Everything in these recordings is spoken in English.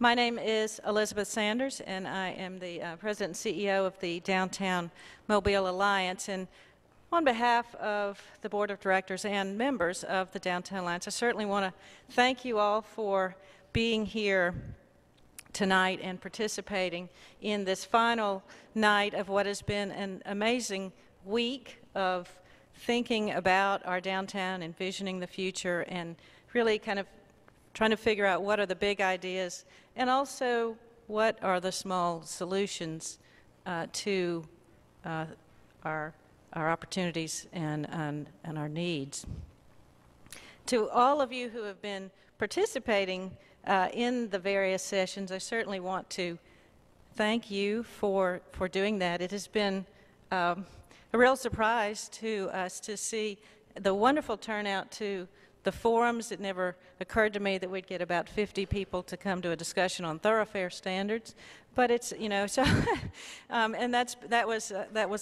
My name is Elizabeth Sanders, and I am the President and CEO of the Downtown Mobile Alliance. And on behalf of the Board of Directors and members of the Downtown Alliance, I certainly want to thank you all for being here tonight and participating in this final night of what has been an amazing week of thinking about our downtown, envisioning the future, and really kind of trying to figure out what are the big ideas and also what are the small solutions to our opportunities and our needs. To all of you who have been participating in the various sessions, I certainly want to thank you for doing that. It has been a real surprise to us to see the wonderful turnout to the forums. It never occurred to me that we'd get about 50 people to come to a discussion on thoroughfare standards, but it's, you know, so and that was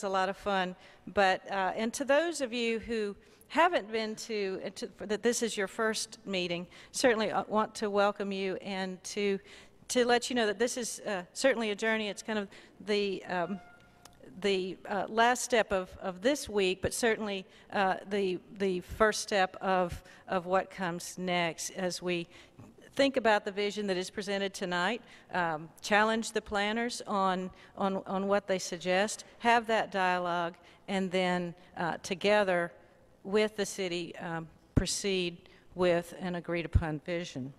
a lot of fun. But and to those of you who haven't been that this is your first meeting, certainly want to welcome you and to let you know that this is certainly a journey. It's kind of the last step of this week, but certainly the first step of what comes next as we think about the vision that is presented tonight, challenge the planners on what they suggest, have that dialogue, and then together with the city proceed with an agreed upon vision.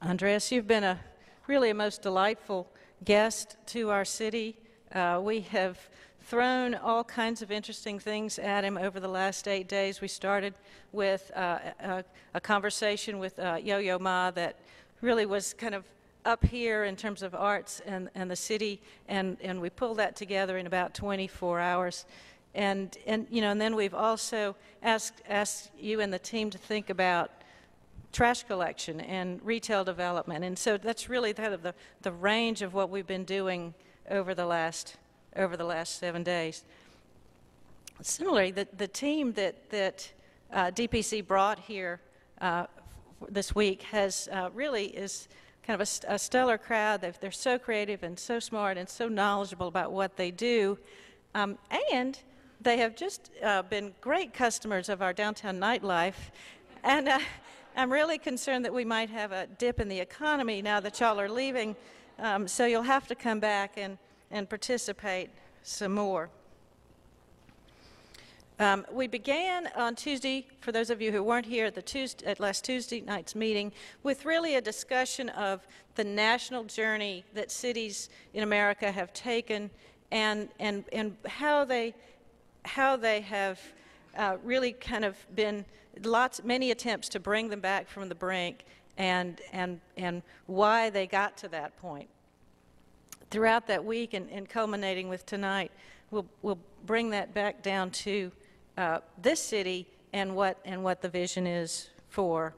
Andreas, you've been really a most delightful guest to our city. We have thrown all kinds of interesting things at him over the last 8 days. We started with a conversation with Yo-Yo Ma that really was kind of up here in terms of arts and the city, and we pulled that together in about 24 hours. And you know, and then we've also asked you and the team to think about trash collection and retail development, and so that's really kind of the range of what we've been doing over the last 7 days. Similarly, the team that DPC brought here this week has really is kind of a stellar crowd. They're so creative and so smart and so knowledgeable about what they do, and they have just been great customers of our downtown nightlife, and I'm really concerned that we might have a dip in the economy now that y'all are leaving, so you'll have to come back and participate some more. We began on Tuesday, for those of you who weren't here at last Tuesday night's meeting, with really a discussion of the national journey that cities in America have taken and how they have really kind of been many attempts to bring them back from the brink and why they got to that point. Throughout that week and culminating with tonight, we'll bring that back down to this city and what the vision is for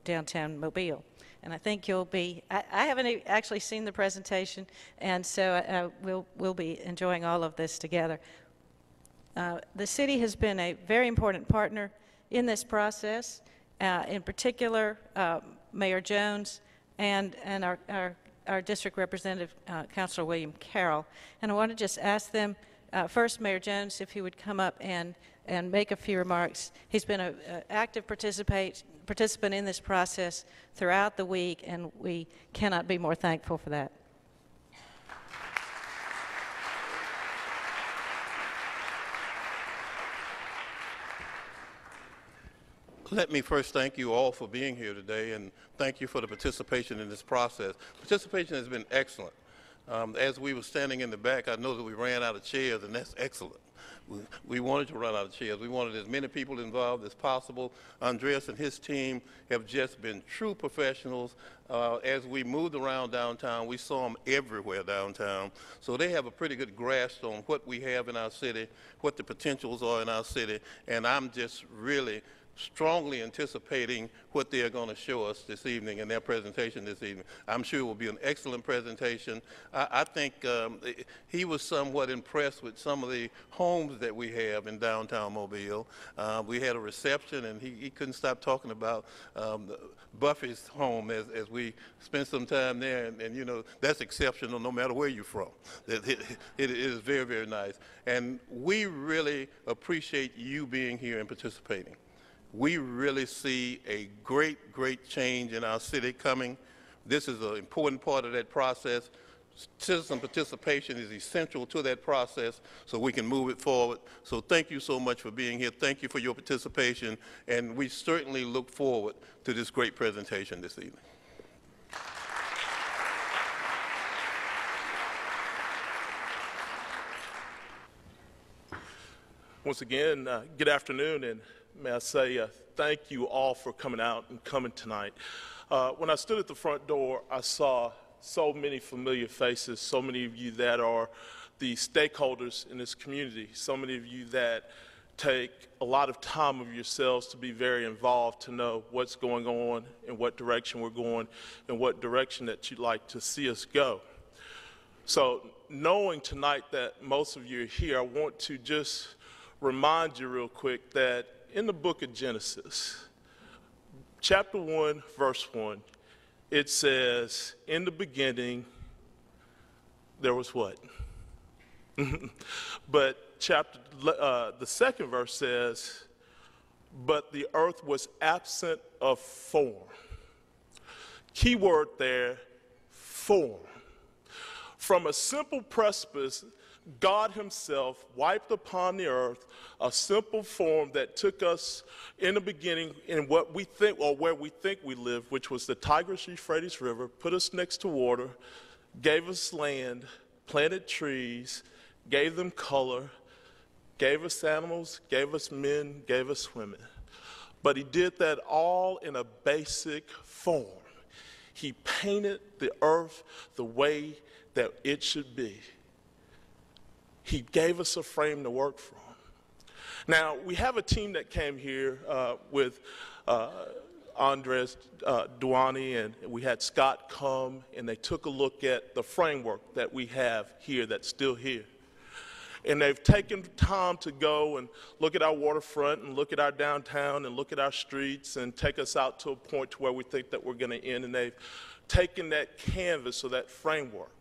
downtown Mobile. And I think you'll be, I haven't actually seen the presentation, and so we'll be enjoying all of this together. The city has been a very important partner in this process, in particular Mayor Jones and our district representative, Councilor William Carroll. And I want to just ask them, first Mayor Jones, if he would come up and make a few remarks. He's been an active participant in this process throughout the week, and we cannot be more thankful for that. Let me first thank you all for being here today, and thank you for the participation in this process. Participation has been excellent. As we were standing in the back, I know that we ran out of chairs, and that's excellent. We wanted to run out of chairs. We wanted as many people involved as possible. Andreas and his team have just been true professionals. As we moved around downtown, we saw them everywhere downtown. So they have a pretty good grasp on what we have in our city, what the potentials are in our city, and I'm just really strongly anticipating what they are going to show us this evening in their presentation this evening. I'm sure it will be an excellent presentation. I think he was somewhat impressed with some of the homes that we have in downtown Mobile. We had a reception, and he couldn't stop talking about Buffy's home as we spent some time there, and you know, that's exceptional no matter where you're from. It is very, very nice. And we really appreciate you being here and participating. We really see a great, great change in our city coming. This is an important part of that process. Citizen participation is essential to that process so we can move it forward. So thank you so much for being here. Thank you for your participation, and we certainly look forward to this great presentation this evening. Once again, good afternoon, and may I say thank you all for coming out and coming tonight. When I stood at the front door, I saw so many familiar faces, so many of you that are the stakeholders in this community, so many of you that take a lot of time of yourselves to be very involved, to know what's going on and what direction we're going and what direction that you'd like to see us go. So knowing tonight that most of you are here, I want to just remind you real quick that in the book of Genesis, chapter 1, verse 1, it says, in the beginning, there was what? But the second verse says, but the earth was absent of form. Key word there, form. From a simple precipice, God himself wiped upon the earth a simple form that took us in the beginning in what we think, or where we think we live, which was the Tigris-Euphrates River, put us next to water, gave us land, planted trees, gave them color, gave us animals, gave us men, gave us women. But he did that all in a basic form. He painted the earth the way that it should be. He gave us a frame to work from. Now, we have a team that came here with Andres Duany, and we had Scott come, and they took a look at the framework that we have here that's still here. And they've taken time to go and look at our waterfront and look at our downtown and look at our streets and take us out to a point to where we think that we're going to end. And they've taken that canvas or that framework,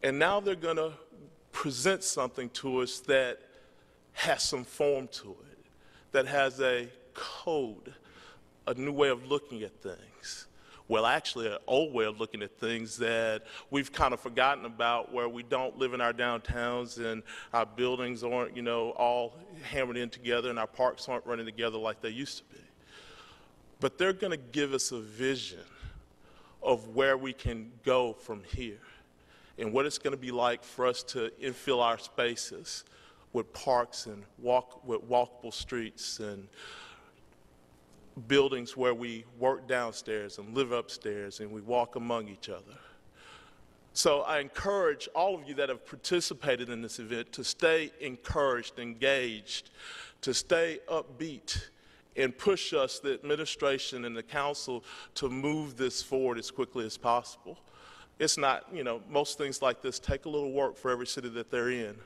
and now they're going to present something to us that has some form to it, that has a code, a new way of looking at things. Well, actually, an old way of looking at things that we've kind of forgotten about, where we don't live in our downtowns and our buildings aren't, you know, all hammered in together and our parks aren't running together like they used to be. But they're going to give us a vision of where we can go from here, and what it's going to be like for us to infill our spaces with parks and with walkable streets and buildings where we work downstairs and live upstairs and we walk among each other. So I encourage all of you that have participated in this event to stay encouraged, engaged, to stay upbeat, and push us, the administration and the council, to move this forward as quickly as possible. It's not, you know, most things like this take a little work for every city that they're in,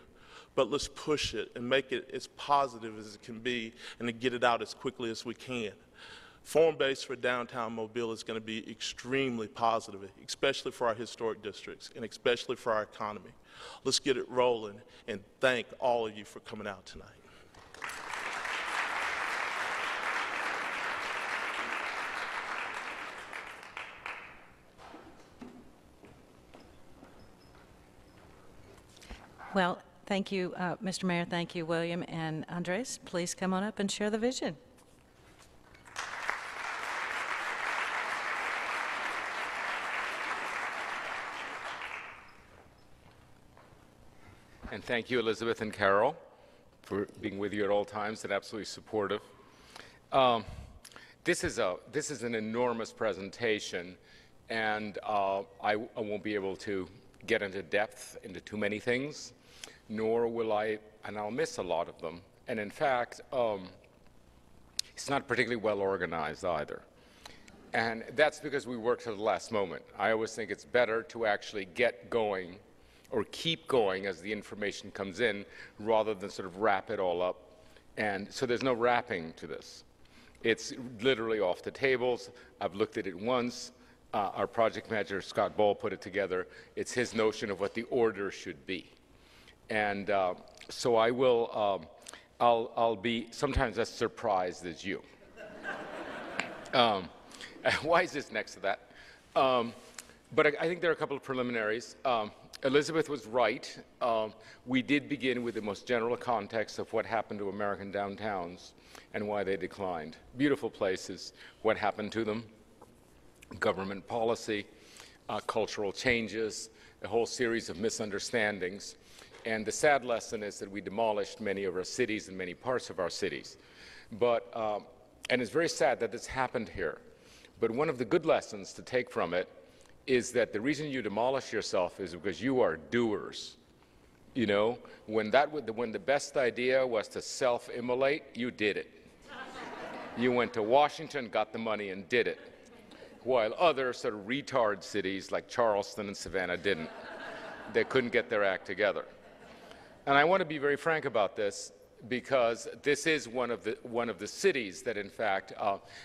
but let's push it and make it as positive as it can be and to get it out as quickly as we can. Form-based for downtown Mobile is going to be extremely positive, especially for our historic districts and especially for our economy. Let's get it rolling, and thank all of you for coming out tonight. Well, thank you, Mr. Mayor. Thank you, William and Andres. Please come on up and share the vision. And thank you, Elizabeth and Carol, for being with you at all times and absolutely supportive. This is an enormous presentation, and I won't be able to get into depth into too many things, nor will I, and I'll miss a lot of them. And in fact, It's not particularly well organized either. And that's because we work to the last moment. I always think it's better to actually get going or keep going as the information comes in rather than sort of wrap it all up. And so there's no wrapping to this. It's literally off the tables. I've looked at it once. Our project manager, Scott Ball, put it together. It's his notion of what the order should be. And so I will, I'll be sometimes as surprised as you. Why is this next to that? But I think there are a couple of preliminaries. Elizabeth was right. We did begin with the most general context of what happened to American downtowns and why they declined. Beautiful places, what happened to them, government policy, cultural changes, a whole series of misunderstandings. And the sad lesson is that we demolished many of our cities and many parts of our cities. But, and it's very sad that this happened here. But one of the good lessons to take from it is that the reason you demolish yourself is because you are doers. You know, when the best idea was to self-immolate, you did it. You went to Washington, got the money, and did it. While other sort of retard cities like Charleston and Savannah didn't. They couldn't get their act together. And I want to be very frank about this, because this is one of the cities that, in fact,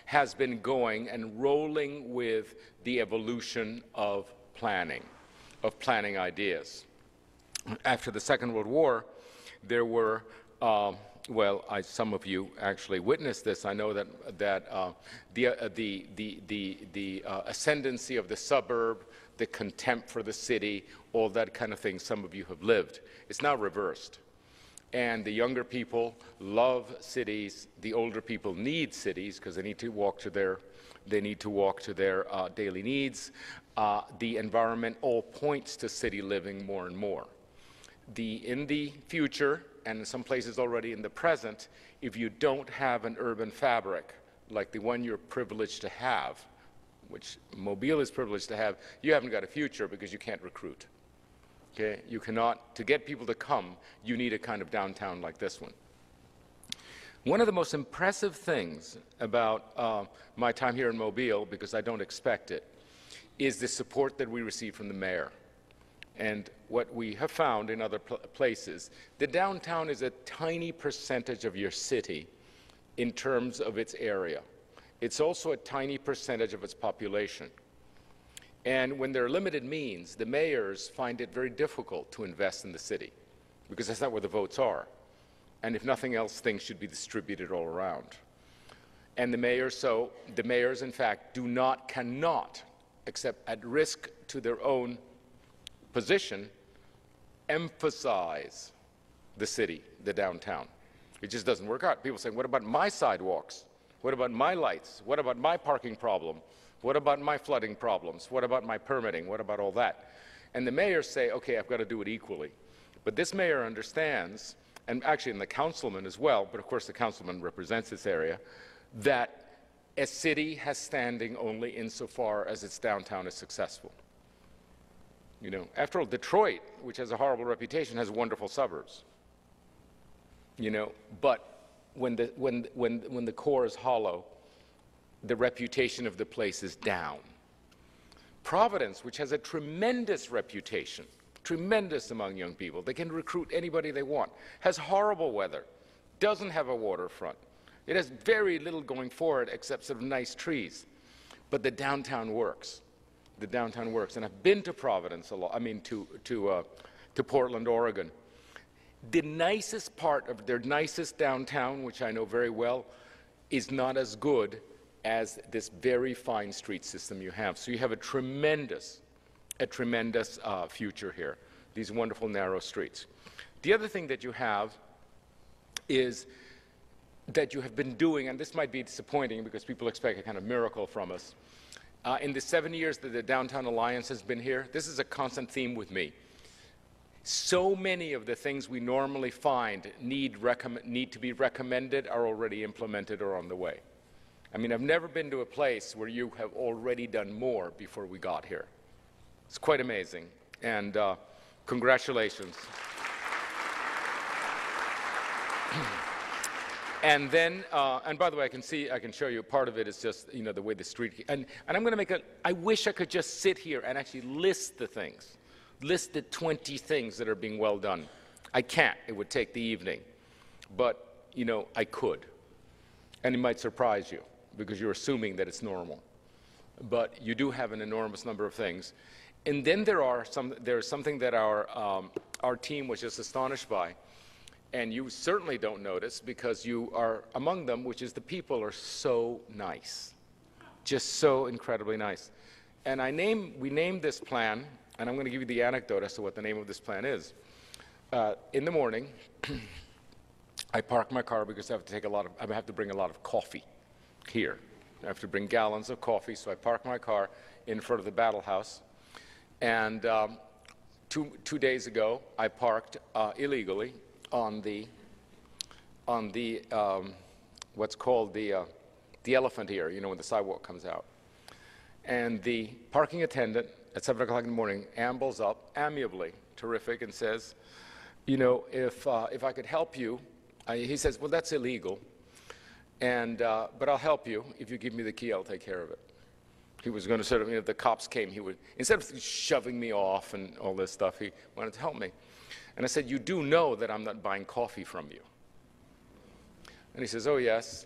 has been going and rolling with the evolution of planning ideas. After the Second World War, there were, well, some of you actually witnessed this. I know that the ascendancy of the suburb, the contempt for the city, all that kind of thing, some of you have lived. It's now reversed. And the younger people love cities. The older people need cities because they need to walk to their daily needs. The environment all points to city living more and more. In the future, and in some places already in the present, if you don't have an urban fabric like the one you're privileged to have, which Mobile is privileged to have, you haven't got a future because you can't recruit. Okay? You cannot, to get people to come, you need a kind of downtown like this one. One of the most impressive things about my time here in Mobile, because I don't expect it, is the support that we receive from the mayor. And what we have found in other places, the downtown is a tiny percentage of your city in terms of its area. It's also a tiny percentage of its population. And when there are limited means, the mayors find it very difficult to invest in the city because that's not where the votes are. And if nothing else, things should be distributed all around. And the mayors, in fact, cannot, except at risk to their own position, emphasize the city, the downtown. It just doesn't work out. People say, what about my sidewalks? What about my lights? What about my parking problem? What about my flooding problems? What about my permitting? What about all that? And the mayors say, okay, I've got to do it equally. But this mayor understands, and actually and the councilman as well, but of course the councilman represents this area, that a city has standing only insofar as its downtown is successful. You know, after all, Detroit, which has a horrible reputation, has wonderful suburbs. You know, but when the core is hollow, the reputation of the place is down. Providence, which has a tremendous reputation, tremendous among young people, they can recruit anybody they want, has horrible weather, doesn't have a waterfront. It has very little going for it except sort of nice trees. But the downtown works. The downtown works. And I've been to Providence a lot, I mean to Portland, Oregon. The nicest part of their nicest downtown, which I know very well, is not as good as this very fine street system you have. So you have a tremendous future here, these wonderful narrow streets. The other thing that you have is that you have been doing, and this might be disappointing because people expect a kind of miracle from us. In the 7 years that the Downtown Alliance has been here, this is a constant theme with me. So many of the things we normally find need to be recommended are already implemented or on the way. I mean, I've never been to a place where you have already done more before we got here. It's quite amazing, and congratulations. And then, and by the way, I can show you, part of it is just, you know, the way the street, and I'm going to make I wish I could just sit here and actually list the things, list the 20 things that are being well done. I can't, it would take the evening, but, you know, I could. And it might surprise you, because you're assuming that it's normal. But you do have an enormous number of things. And then there's something that our team was just astonished by. And you certainly don't notice because you are among them, which is the people are so nice, just so incredibly nice. And we named this plan, and I'm going to give you the anecdote as to what the name of this plan is. In the morning, I park my car because I have to bring a lot of coffee here. I have to bring gallons of coffee, so I park my car in front of the Battle House. And 2 days ago, I parked illegally on the what's called the elephant here, you know, when the sidewalk comes out. And the parking attendant at 7 o'clock in the morning ambles up, amiably, terrific, and says, you know, if I could help you, he says, well, that's illegal, and but I'll help you. If you give me the key, I'll take care of it. He was going to sort of, you know, if the cops came, he would, instead of shoving me off and all this stuff, he wanted to help me. And I said, you do know that I'm not buying coffee from you. And he says, oh, yes.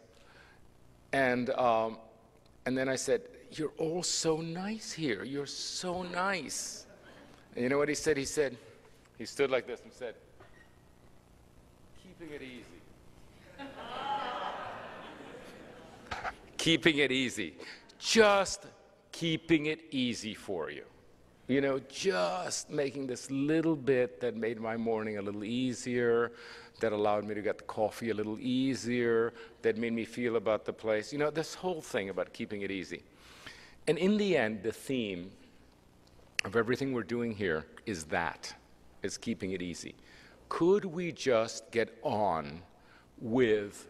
And then I said, you're all so nice here. You're so nice. And you know what he said? He stood like this and said, keeping it easy. Keeping it easy. Just keeping it easy for you. You know, just making this little bit that made my morning a little easier, that allowed me to get the coffee a little easier, that made me feel about the place. You know, this whole thing about keeping it easy. And in the end, the theme of everything we're doing here is keeping it easy. Could we just get on with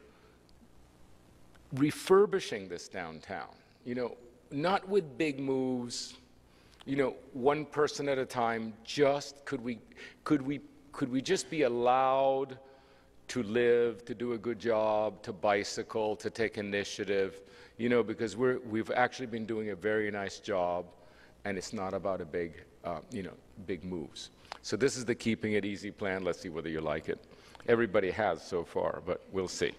refurbishing this downtown? You know, not with big moves, you know, one person at a time. Just could we just be allowed to live, to do a good job, to bicycle, to take initiative, you know, because we've actually been doing a very nice job, and it's not about a big, you know, big moves. So this is the Keeping It Easy plan. Let's see whether you like it. Everybody has so far, but we'll see.